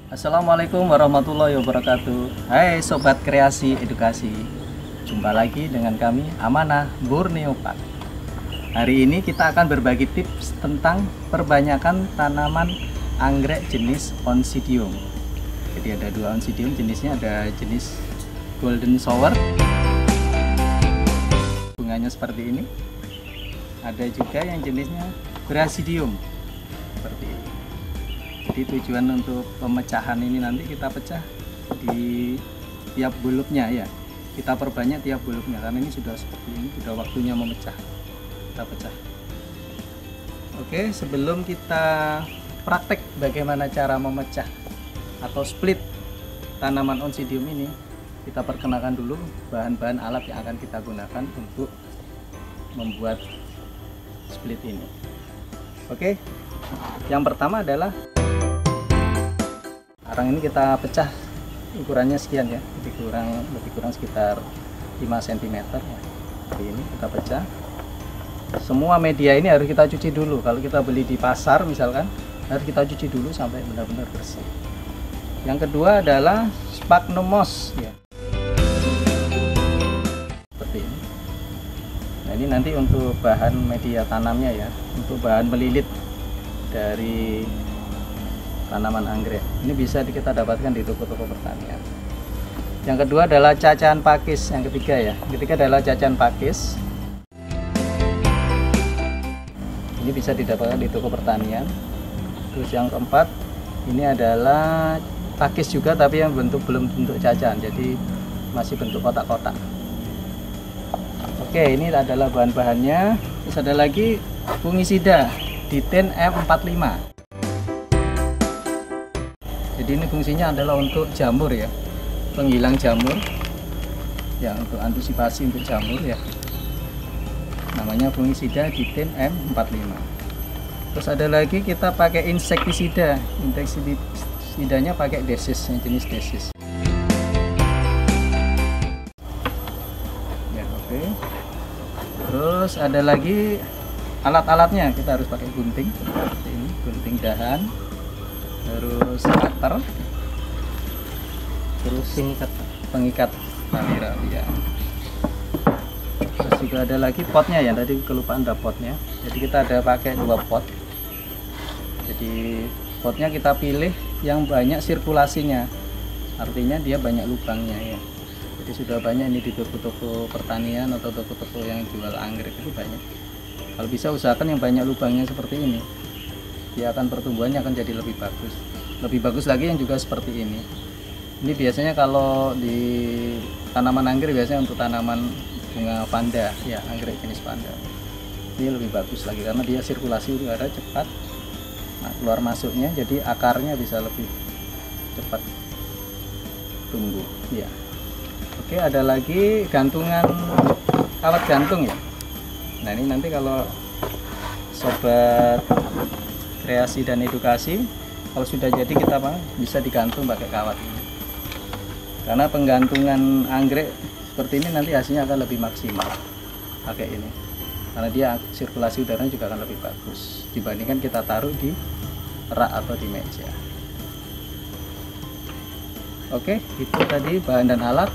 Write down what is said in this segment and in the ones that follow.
Assalamualaikum warahmatullahi wabarakatuh. Hai Sobat Kreasi Edukasi, jumpa lagi dengan kami Amanah Borneo Park. Hari ini kita akan berbagi tips tentang perbanyakan tanaman anggrek jenis Oncidium. Jadi ada dua Oncidium jenisnya, ada jenis Golden Shower, bunganya seperti ini. Ada juga yang jenisnya Brasidium seperti ini. Jadi tujuan untuk pemecahan ini nanti kita pecah di tiap bulbnya ya. Kita perbanyak tiap bulbnya karena ini sudah seperti ini, sudah waktunya memecah. Kita pecah. Oke, sebelum kita praktek bagaimana cara memecah atau split tanaman Oncidium ini, kita perkenalkan dulu bahan-bahan alat yang akan kita gunakan untuk membuat split ini. Oke. Yang pertama adalah arang ini kita pecah, ukurannya sekian ya, lebih kurang sekitar 5 cm ya. Seperti ini kita pecah. Semua media ini harus kita cuci dulu. Kalau kita beli di pasar misalkan, harus kita cuci dulu sampai benar-benar bersih. Yang kedua adalah sphagnum moss ya. Seperti ini. Nah, ini nanti untuk bahan media tanamnya ya, untuk bahan melilit dari tanaman anggrek. Ini bisa kita dapatkan di toko-toko pertanian. Yang kedua adalah cacahan pakis. Yang ketiga ya. Yang ketiga adalah cacahan pakis. Ini bisa didapatkan di toko pertanian. Terus yang keempat, ini adalah pakis juga tapi yang belum bentuk cacahan. Jadi masih bentuk kotak-kotak. Oke, ini adalah bahan-bahannya. Terus ada lagi fungisida Dithane M45. Jadi ini fungsinya adalah untuk jamur ya, penghilang jamur ya, untuk antisipasi untuk jamur ya. Namanya fungisida Dithane M45. Terus ada lagi kita pakai insektisida. Insektisidanya pakai desis, yang jenis desis ya. Oke. Terus ada lagi alat-alatnya, kita harus pakai gunting seperti ini, gunting dahan, terus cutter, terus pengikat kamera ya. Terus juga ada lagi potnya ya, tadi kelupaan ada potnya. Jadi kita ada pakai 2 pot. Jadi potnya kita pilih yang banyak sirkulasinya, artinya dia banyak lubangnya ya. Jadi sudah banyak ini di toko-toko pertanian atau toko-toko yang jual anggrek itu banyak. Kalau bisa usahakan yang banyak lubangnya seperti ini, dia akan pertumbuhannya akan jadi lebih bagus. Lebih bagus lagi yang juga seperti ini. Ini biasanya kalau di tanaman anggrek biasanya untuk tanaman bunga panda ya, anggrek jenis panda. Ini lebih bagus lagi karena dia sirkulasi udara cepat. Nah, keluar masuknya jadi akarnya bisa lebih cepat tumbuh ya. Oke, ada lagi gantungan kawat gantung ya. Nah, ini nanti kalau sobat kreasi dan edukasi, kalau sudah jadi kita bisa digantung pakai kawat ini. Karena penggantungan anggrek seperti ini nanti hasilnya akan lebih maksimal pakai ini. Karena dia sirkulasi udaranya juga akan lebih bagus dibandingkan kita taruh di rak atau di meja. Oke, itu tadi bahan dan alat.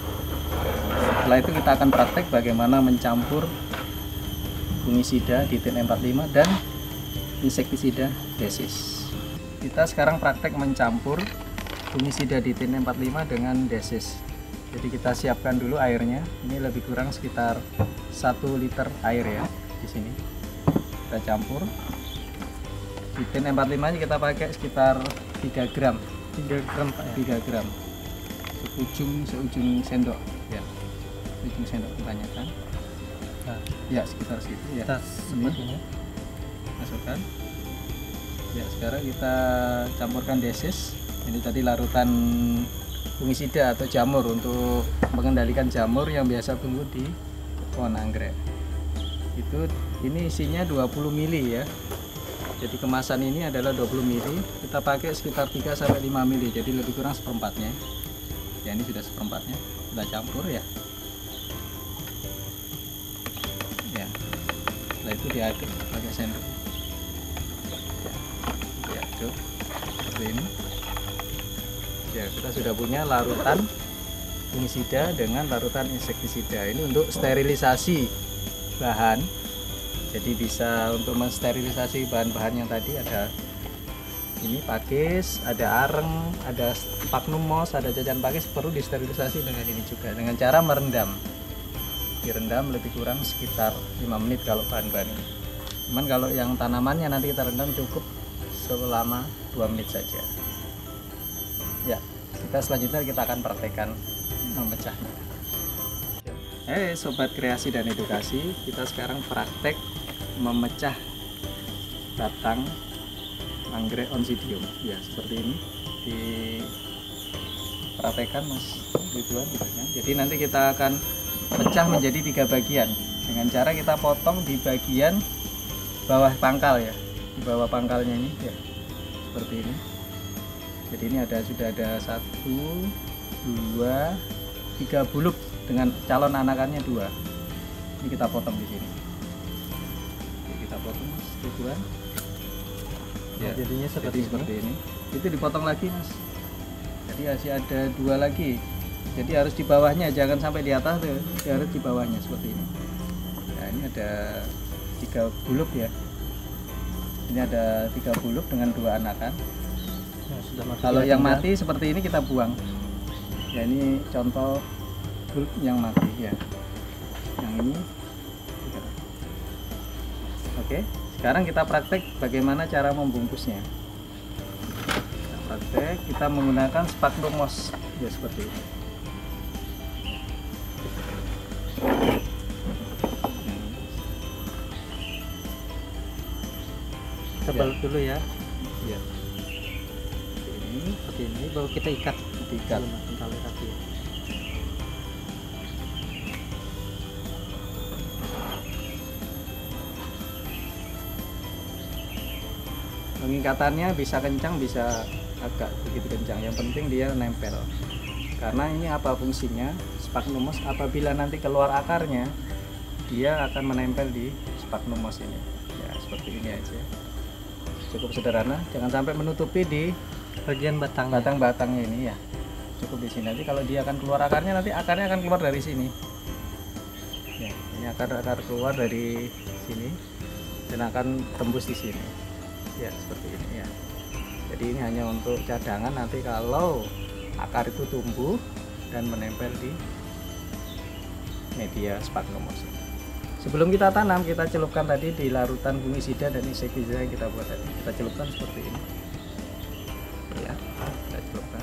Setelah itu kita akan praktek bagaimana mencampur fungisida Dithane M45 dan insektisida desis. Kita sekarang praktek mencampur fungisida Dithane M45 dengan desis. Jadi kita siapkan dulu airnya. Ini lebih kurang sekitar 1 liter air ya di sini. Kita campur. Dithane M45 nya kita pakai sekitar 3 gram. 3 gram Pak ya? 3 gram. Seujung sendok ya. Seujung sendok kebanyakan. Nah, ya sekitar situ ya. Ini masukkan. Ya, sekarang kita campurkan desis. Ini tadi larutan fungisida atau jamur untuk mengendalikan jamur yang biasa tumbuh di pohon anggrek. Ini isinya 20 ml ya. Jadi kemasan ini adalah 20 ml. Kita pakai sekitar 3 sampai 5 ml. Jadi lebih kurang seperempatnya. Ya, ini sudah seperempatnya. Kita campur ya. Ya. Setelah itu diaduk pakai sendok. Ya, diaduk seperti ini. kita sudah punya larutan fungisida dengan larutan insektisida. Ini untuk sterilisasi bahan. Jadi bisa untuk mensterilisasi bahan-bahan yang tadi ada ini pakis, ada areng, ada sphagnum moss, ada jajan pakis, perlu disterilisasi dengan ini juga dengan cara merendam. Direndam lebih kurang sekitar 5 menit kalau bahan-bahan ini. Cuman kalau yang tanamannya nanti kita rendam cukup selama 2 menit saja. Ya, kita selanjutnya kita akan praktekkan memecahnya. Sobat kreasi dan edukasi, kita sekarang praktek memecah batang anggrek Oncidium. Ya, seperti ini dipraktekkan Mas Ridwan gitu kan. Jadi nanti kita akan pecah menjadi 3 bagian dengan cara kita potong di bagian bawah pangkal ya, di bawah pangkalnya ini ya, seperti ini. Jadi ini sudah ada 1, 2, 3 buluk dengan calon anakannya 2. Ini kita potong di sini. Oke, kita potong Mas Ridwan. Ya, jadinya seperti ini. Itu dipotong lagi Mas. Jadi masih ada 2 lagi. Jadi harus di bawahnya, jangan sampai di atas tuh, harus di bawahnya seperti ini. Nah, ini ada 3 buluk ya. Ini ada 3 buluk dengan 2 anakan. Kalau yang mati seperti ini kita buang. Ya, ini contoh buluk yang mati ya. Yang ini. Oke, sekarang kita praktek bagaimana cara membungkusnya. Kita praktek, kita menggunakan sphagnum moss ya, seperti ini. Tebal ya. Dulu ya. Ya. Seperti ini baru kita ikat. Tali kaki. Pengikatannya bisa kencang, bisa agak begitu kencang. Yang penting dia nempel. Karena ini apa fungsinya? Sphagnum moss apabila nanti keluar akarnya, dia akan menempel di sphagnum moss ini. Ya, seperti ini aja. Cukup sederhana, jangan sampai menutupi di bagian batang-batangnya ini ya. Cukup di sini. Nanti kalau dia akan keluar akarnya, nanti akarnya akan keluar dari sini. Ya, ini akar keluar dari sini dan akan tembus di sini. Ya, seperti ini ya. Jadi ini hanya untuk cadangan nanti kalau akar itu tumbuh dan menempel di media sphagnum moss. Sebelum kita tanam, kita celupkan tadi di larutan fungisida dan insektisida yang kita buat tadi. Kita celupkan seperti ini. Ya, kita celupkan.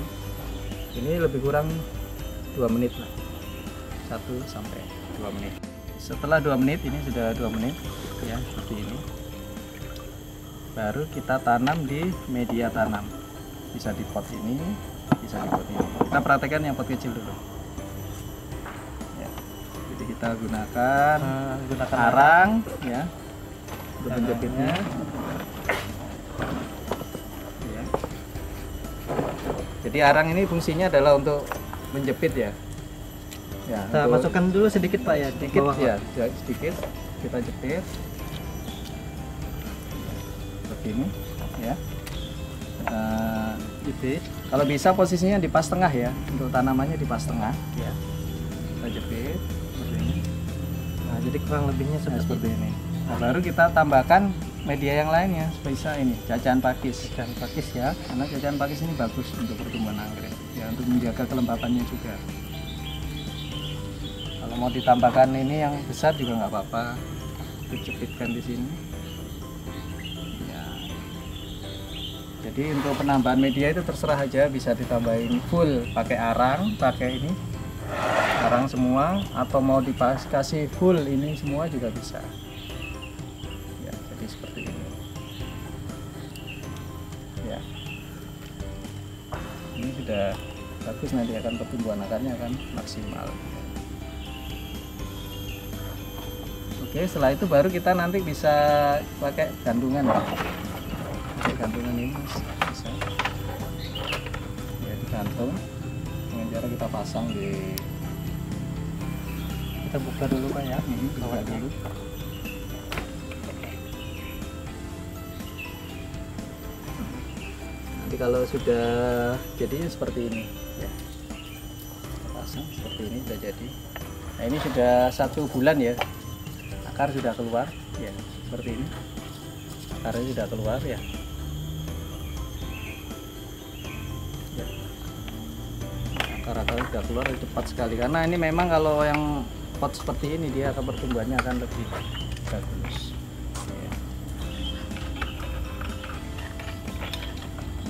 Ini lebih kurang 2 menit lah. 1 sampai 2 menit. Setelah 2 menit, ini sudah 2 menit ya, seperti ini. Baru kita tanam di media tanam. Bisa di pot ini, bisa di pot ini. Kita praktekkan yang pot kecil dulu. Jadi kita gunakan arang ya untuk menjepitnya. Ya. Jadi arang ini fungsinya adalah untuk menjepit ya. Ya, kita masukkan dulu sedikit Pak ya, sedikit ya, sedikit kita jepit seperti ini ya. Jepit. Kalau bisa posisinya di pas tengah ya, untuk tanamannya di pas tengah ya. Kita jepit seperti ini. Nah, jadi kurang lebihnya seperti ini. Nah, baru kita tambahkan media yang lainnya, bisa ini cacahan pakis. Cacahan pakis ya, karena cacahan pakis ini bagus untuk pertumbuhan anggrek ya, untuk menjaga kelembapannya juga. Kalau mau ditambahkan ini yang besar juga nggak apa-apa, dijepitkan di sini ya. Jadi untuk penambahan media itu terserah aja, bisa ditambahin full pakai arang, pakai ini arang semua, atau mau dikasih full ini semua juga bisa ya. Jadi seperti ini ya. Ini sudah bagus, nanti akan pertumbuhan akarnya akan maksimal. Oke, setelah itu baru kita nanti bisa pakai gantungan ya. Pakai gantungan ini bisa ya, digantung dengan cara kita pasang di. Kita buka dulu Pak ya. Buka dulu. Nanti kalau sudah jadi seperti ini ya, pasang seperti ini sudah jadi. Nah ini sudah 1 bulan ya, akar sudah keluar ya, seperti ini akarnya sudah keluar ya. Akar-akarnya sudah keluar cepat sekali, karena ini memang kalau yang pot seperti ini dia akan pertumbuhannya akan lebih bagus ya.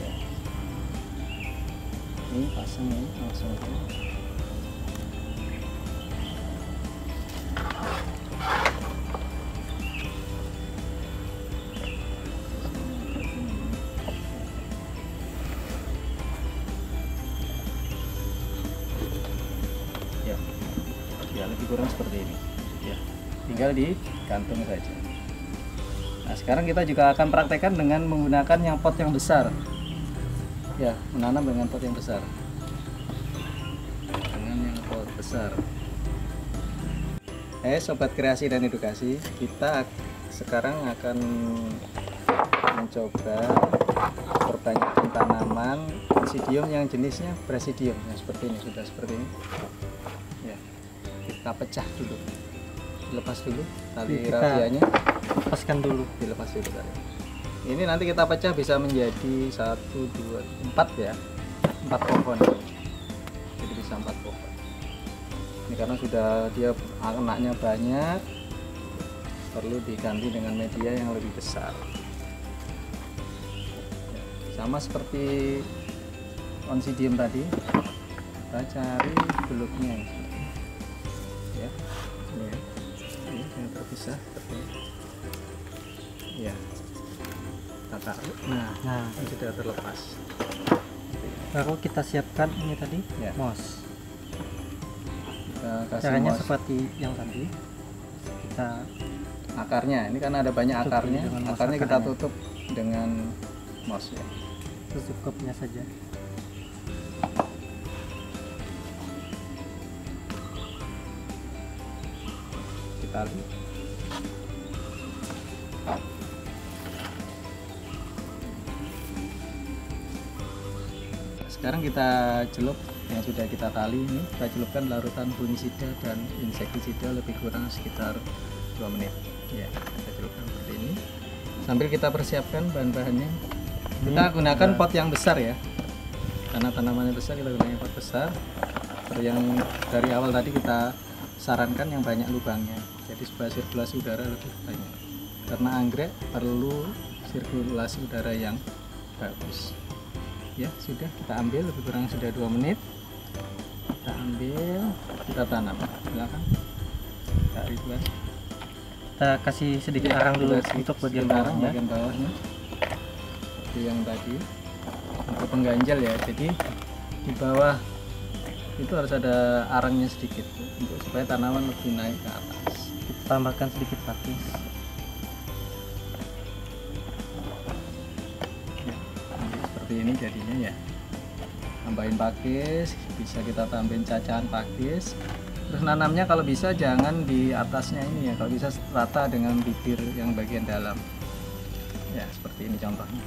Ya. Ini pasang ini langsung aja. Ya lebih kurang seperti ini ya, tinggal digantung saja. Nah sekarang kita juga akan praktekkan dengan menggunakan yang pot yang besar ya, menanam dengan pot yang besar, dengan yang pot besar. Sobat kreasi dan edukasi, kita sekarang akan mencoba perbanyakkan tanaman oncidium yang jenisnya Brasidium yang seperti ini, sudah seperti ini ya. Kita pecah dulu, lepas dulu tali rafianya, lepaskan dulu, dilepas dulu tali. Ini nanti kita pecah bisa menjadi 1, 2, 4 ya, 4 pohon. Jadi bisa 4 pohon. Ini karena sudah dia anaknya banyak, perlu diganti dengan media yang lebih besar. Sama seperti oncidium tadi, kita cari beluknya ya, ini yang terpisah seperti ini ya, kita taruh. Nah ini sudah terlepas. Baru kita siapkan ini tadi Ya. moss. Kita kasih Caranya moss. seperti yang tadi, kita Akarnya ini karena ada banyak Tutup akarnya, dengan moss akarnya kita akarnya. tutup dengan moss ya. secukupnya saja. Kita lihat. Sekarang kita celup yang sudah kita tali ini, kita celupkan larutan fungisida dan insektisida lebih kurang sekitar 2 menit ya. Kita celupkan seperti ini sambil kita persiapkan bahan-bahannya. Kita gunakan pot yang besar ya, karena tanamannya besar, kita gunakan pot besar. Seperti yang dari awal tadi kita sarankan yang banyak lubangnya, jadi supaya sirkulasi udara lebih banyak, karena anggrek perlu sirkulasi udara yang bagus ya. Sudah kita ambil, lebih kurang sudah 2 menit, kita ambil, kita tanam. Silakan cari tuan. Kita kasih sedikit arang dulu untuk bagian bawahnya. Bagian bawahnya seperti yang tadi untuk pengganjal ya, jadi di bawah itu harus ada arangnya sedikit untuk supaya tanaman lebih naik ke atas. Kita tambahkan sedikit pakis. Ya, nanti seperti ini jadinya ya. Tambahin pakis, bisa kita tambahin cacahan pakis. Terus nanamnya kalau bisa jangan di atasnya ini ya, kalau bisa rata dengan bibir yang bagian dalam. Ya, seperti ini contohnya.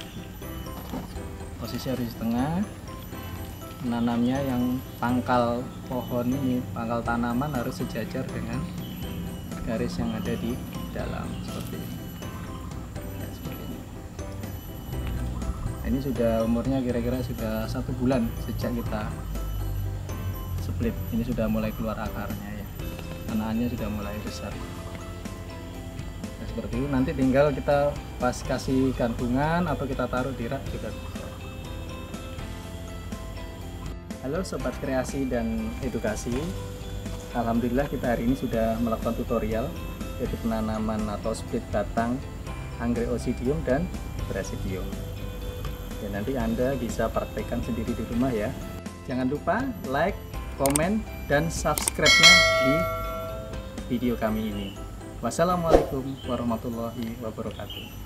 Posisi harus di tengah. Menanamnya yang pangkal pohon ini, pangkal tanaman harus sejajar dengan garis yang ada di dalam seperti ini. Ya, seperti ini. Ini sudah umurnya kira-kira sudah 1 bulan sejak kita split. Ini sudah mulai keluar akarnya ya, anakannya sudah mulai besar. Nah, seperti itu. Nanti tinggal kita pas kasih gantungan atau kita taruh di rak juga bisa. Halo sobat kreasi dan edukasi, alhamdulillah kita hari ini sudah melakukan tutorial yaitu penanaman atau split batang anggrek oncidium dan Brasidium. Ya, nanti Anda bisa praktekkan sendiri di rumah ya. Jangan lupa like, komen, dan subscribe-nya di video kami ini. Wassalamualaikum warahmatullahi wabarakatuh.